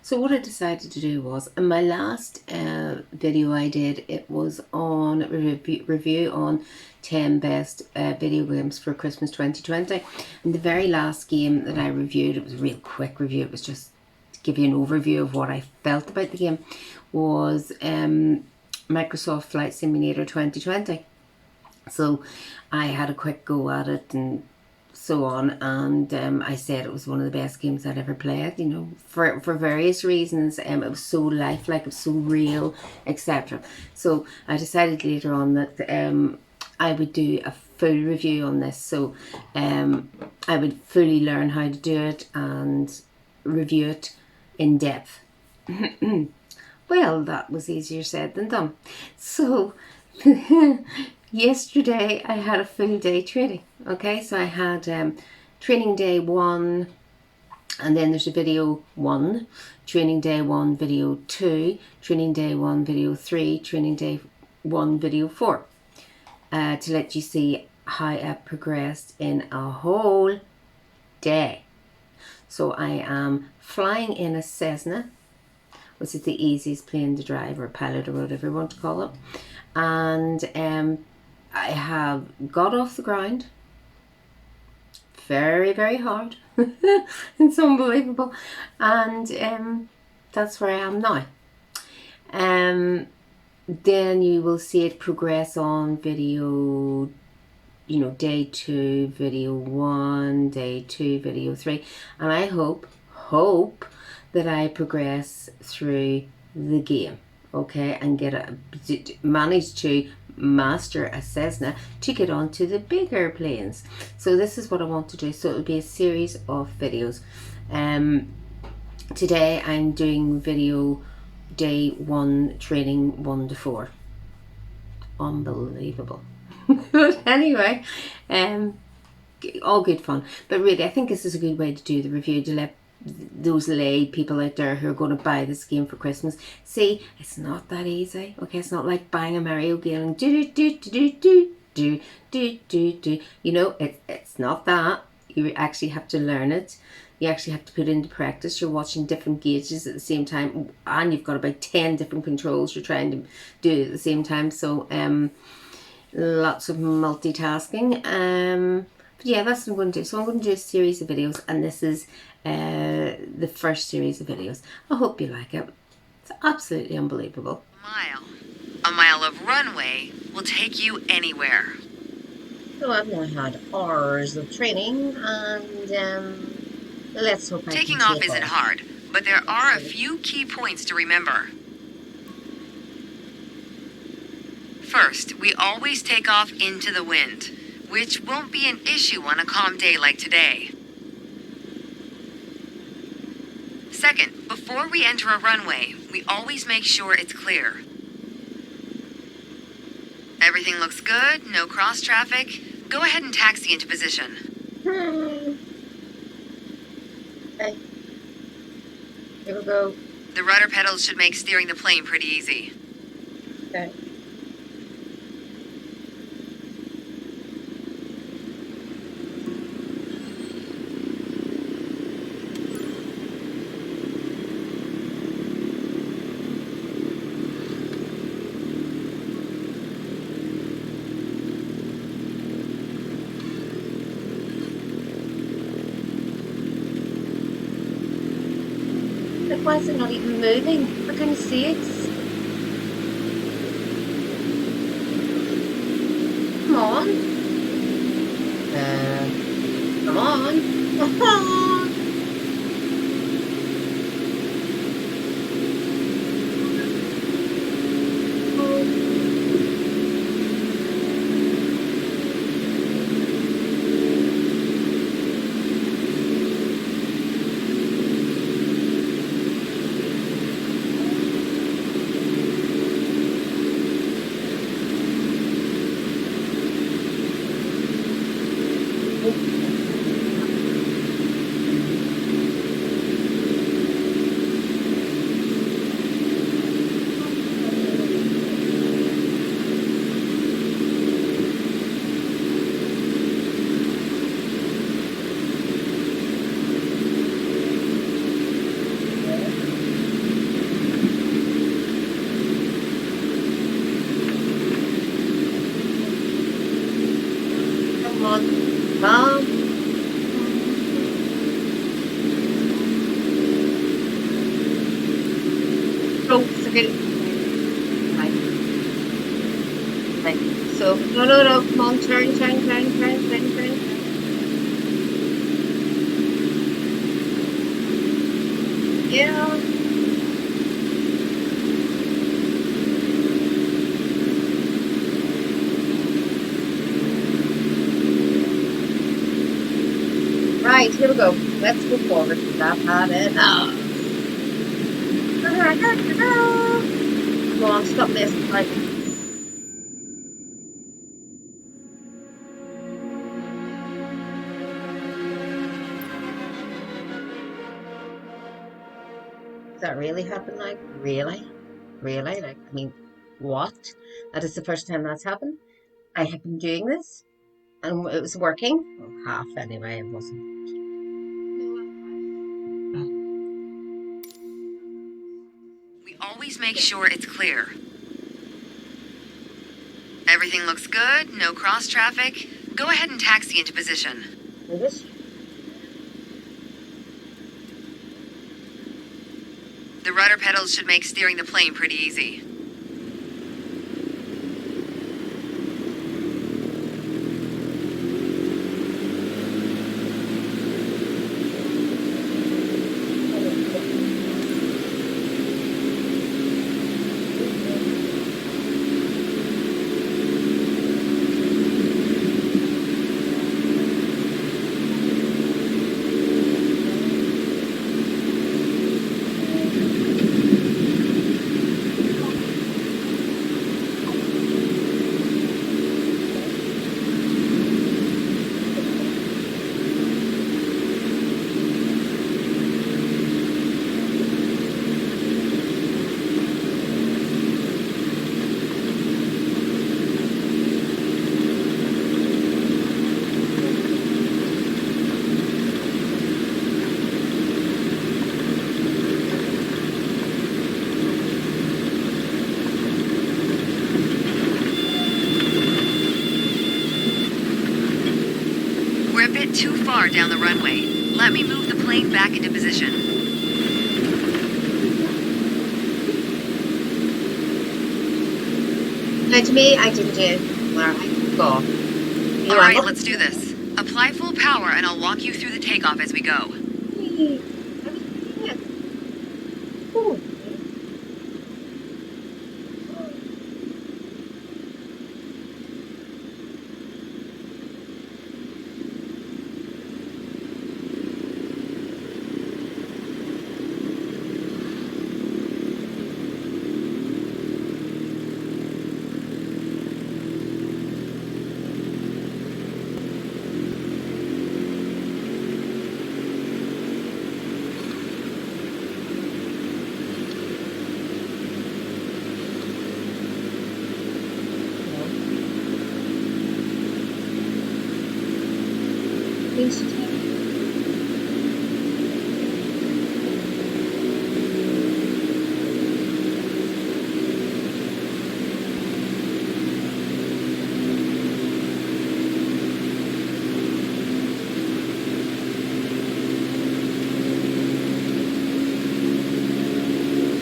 So what I decided to do was, in my last video I did, it was on a review on 10 best video games for Christmas 2020. And the very last game that I reviewed, it was a real quick review, it was just to give you an overview of what I felt about the game, was Microsoft Flight Simulator 2020. So I had a quick go at it and so on, and I said it was one of the best games I'd ever played, you know, for various reasons. It was so lifelike, it was so real, etc. So I decided later on that I would do a full review on this, so I would fully learn how to do it and review it in depth. Well, that was easier said than done. So yesterday I had a full day training. Okay, so I had training day 1, and then there's a video 1, training day 1, video 2, training day 1, video 3, training day 1, video 4, to let you see how I progressed in a whole day. So I am flying in a Cessna, which is the easiest plane to drive, or pilot, or whatever you want to call it. And I have got off the ground very, very hard. It's unbelievable. And that's where I am now. Then you will see it progress on video, you know, day 2, video 1, day 2, video 3. And I hope that I progress through the game, okay, and manage to master a Cessna to get onto the bigger planes. So this is what I want to do. So it'll be a series of videos. Today I'm doing video day 1, training 1 to 4. Unbelievable. But anyway, all good fun. But really, I think this is a good way to do the review, to let those lay people out there who are going to buy this game for Christmas see it's not that easy. Okay, it's not like buying a Mario game and do. You know, it's not that. You actually have to learn it. You actually have to put it into practice. You're watching different gauges at the same time, and you've got about 10 different controls you're trying to do at the same time. So lots of multitasking. But yeah, that's what I'm going to do. So I'm going to do a series of videos, and this is the first series of videos. I hope you like it. It's absolutely unbelievable. A mile of runway will take you anywhere. So I've now had hours of training, and let's hope I can Taking off isn't hard, but there are a few key points to remember. First, we always take off into the wind, which won't be an issue on a calm day like today. Second, before we enter a runway, we always make sure it's clear. Everything looks good, no cross traffic. Go ahead and taxi into position. Okay. Here we go. The rudder pedals should make steering the plane pretty easy. Okay. Why is it not even moving? I can't see it. Come on. Come on. Come on. on. Come. Oh, okay. Right. Right. So, no. Come on, turn. Yeah. Right, here we go. Let's go forward. I've had enough. Come on, stop this. Right. Does that really happen? Like, really? Really? Like, I mean, what? That is the first time that's happened. I have been doing this and it was working. Well, half anyway, it wasn't. We always make sure it's clear. Everything looks good, no cross traffic. Go ahead and taxi into position. Novice? The rudder pedals should make steering the plane pretty easy. We're a bit too far down the runway. Let me move the plane back into position. No, to me, I didn't do where I go. All right, let's do this. Apply full power and I'll walk you through the takeoff as we go.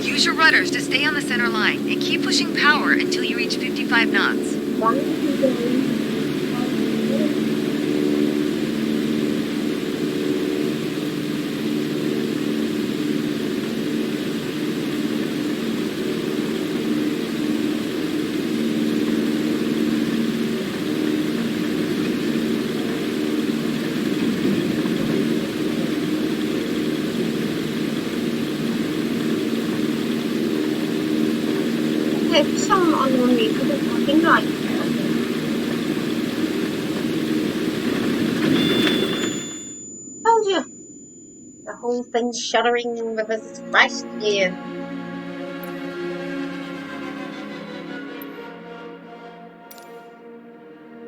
Use your rudders to stay on the center line and keep pushing power until you reach 55 knots. Okay, some unknown reason, there's nothing right here. Told you. The whole thing's shuddering because it's crashed again.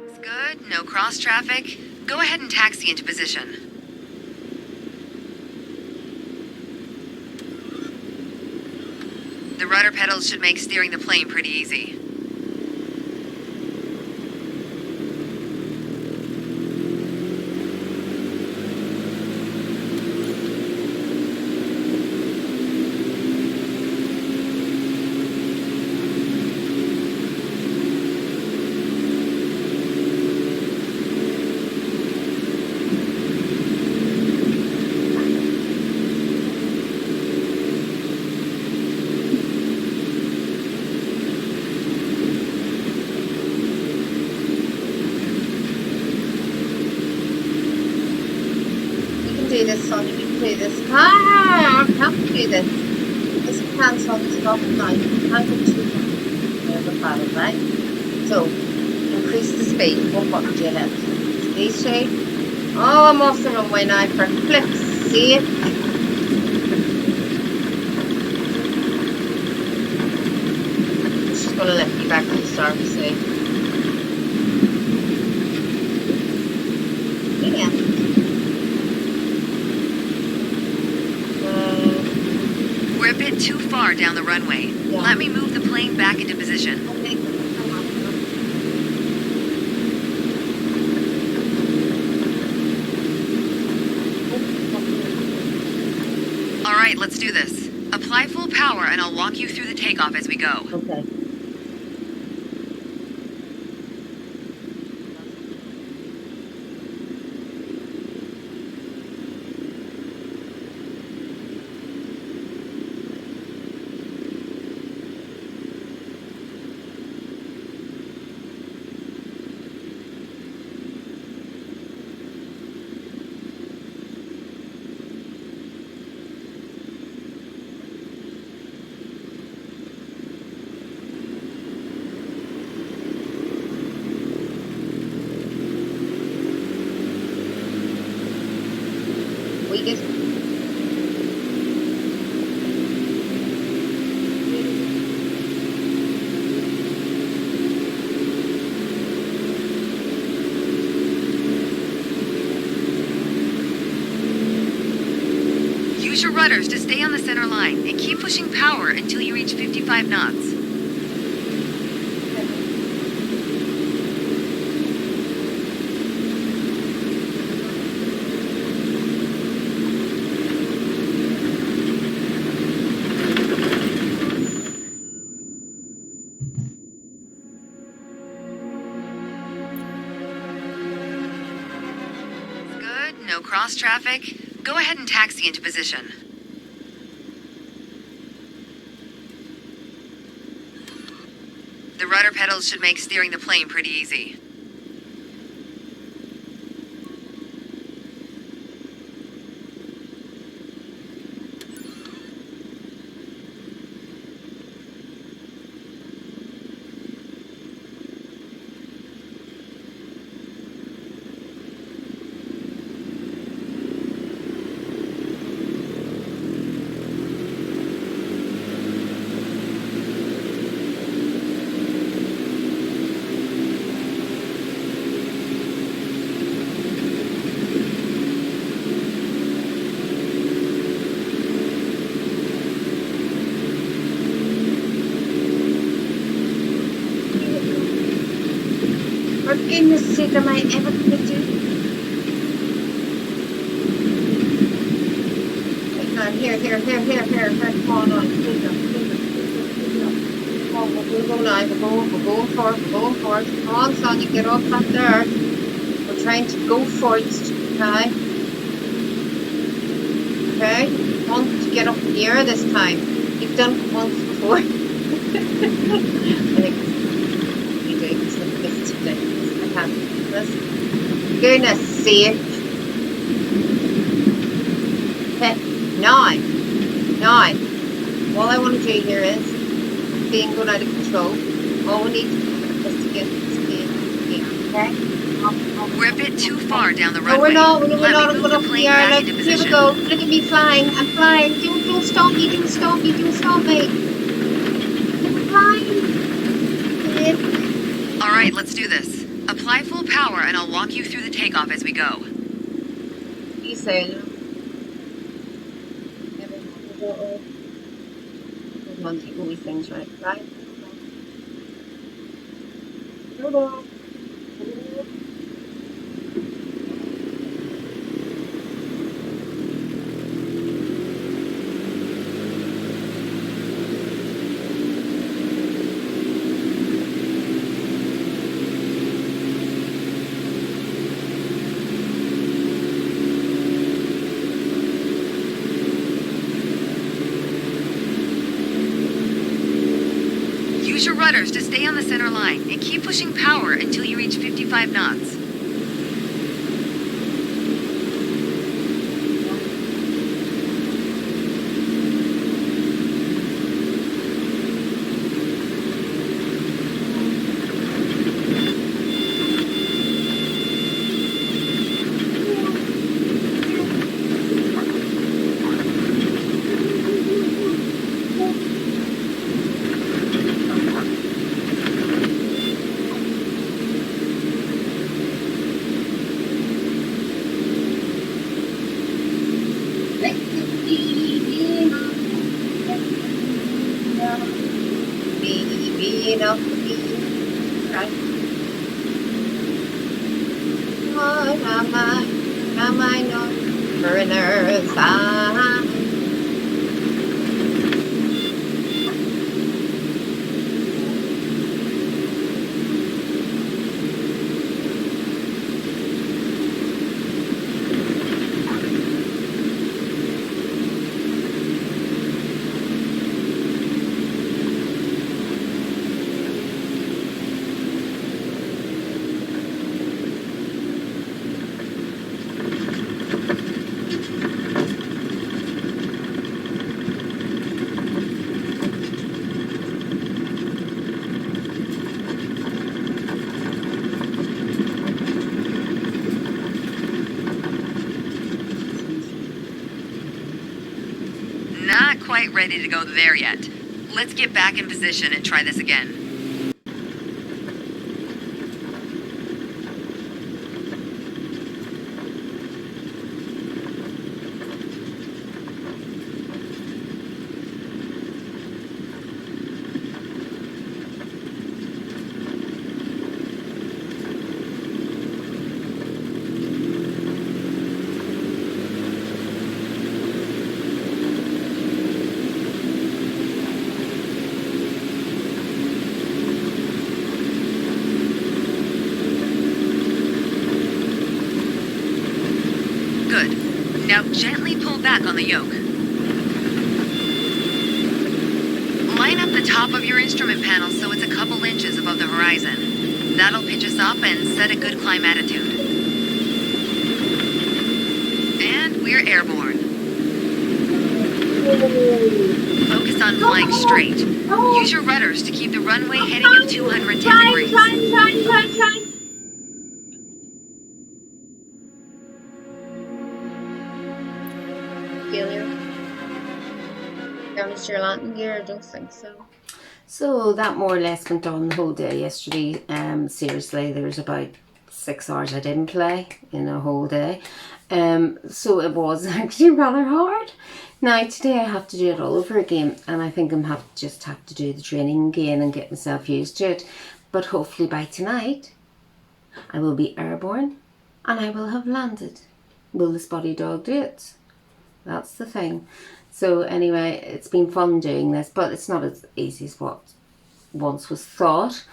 It's good, no cross traffic. Go ahead and taxi into position. The rudder pedals should make steering the plane pretty easy. this, son. You need to do this. Ah, I have to do this. This can, son. Stop it now. You can't go too fast. There's the paddle, right? So, increase the speed. What button do you hit? These two. Oh, I'm off the runway now for flip's sake. She's going to lift you back to the start, you see. Yeah. We're a bit too far down the runway. Yeah. Let me move the plane back into position. Okay. All right, let's do this. Apply full power and I'll walk you through the takeoff as we go. Okay. We just Use your rudders to stay on the center line and keep pushing power until you reach 55 knots. Good, no cross traffic. Go ahead and taxi into position. The rudder pedals should make steering the plane pretty easy. For goodness sake, am I ever going to do? Right now, here. Come on, please up. Oh, we're going to go now. We're going for it. Come on, son, you get off that there. We're trying to go for it, okay? Okay? I want to get up in the air this time. You've done it once before. I think you do. This is ridiculous. I can't do this. Goodness sake. Okay, now. All I want to do here is being going out of control. All we need is to get speed here, okay? We're a bit too far down the No, runway. we're not. I'm Let going me move up the in plane the air. back Look, into here we position. go. Look at me flying. I'm flying. Don't stop me. Don't stop me. I'm flying. All right, let's do this. Apply full power and I'll walk you through the takeoff as we go. You say. Come on, take all these things right. Hold on. Use your rudders to stay on the center line and keep pushing power until you reach 55 knots. Being up right. What am I not for an earth? Not quite ready to go there yet. Let's get back in position and try this again. Good. Now gently pull back on the yoke. Line up the top of your instrument panel so it's a couple inches above the horizon. That'll pitch us up and set a good climb attitude. And we're airborne. Focus on flying straight. Use your rudders to keep the runway heading at 210 degrees. Time. Failure. Damaged your landing gear? I don't think so. So that more or less went on the whole day yesterday. Seriously, there was about 6 hours I didn't play in a whole day. So it was actually rather hard. Now today I have to do it all over again, and I think I'm just have to do the training again and get myself used to it. But hopefully by tonight I will be airborne and I will have landed. Will the Spotty dog do it? That's the thing. So anyway, it's been fun doing this, but it's not as easy as what once was thought.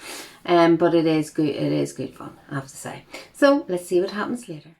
But it is good. It is good fun, I have to say. So let's see what happens later.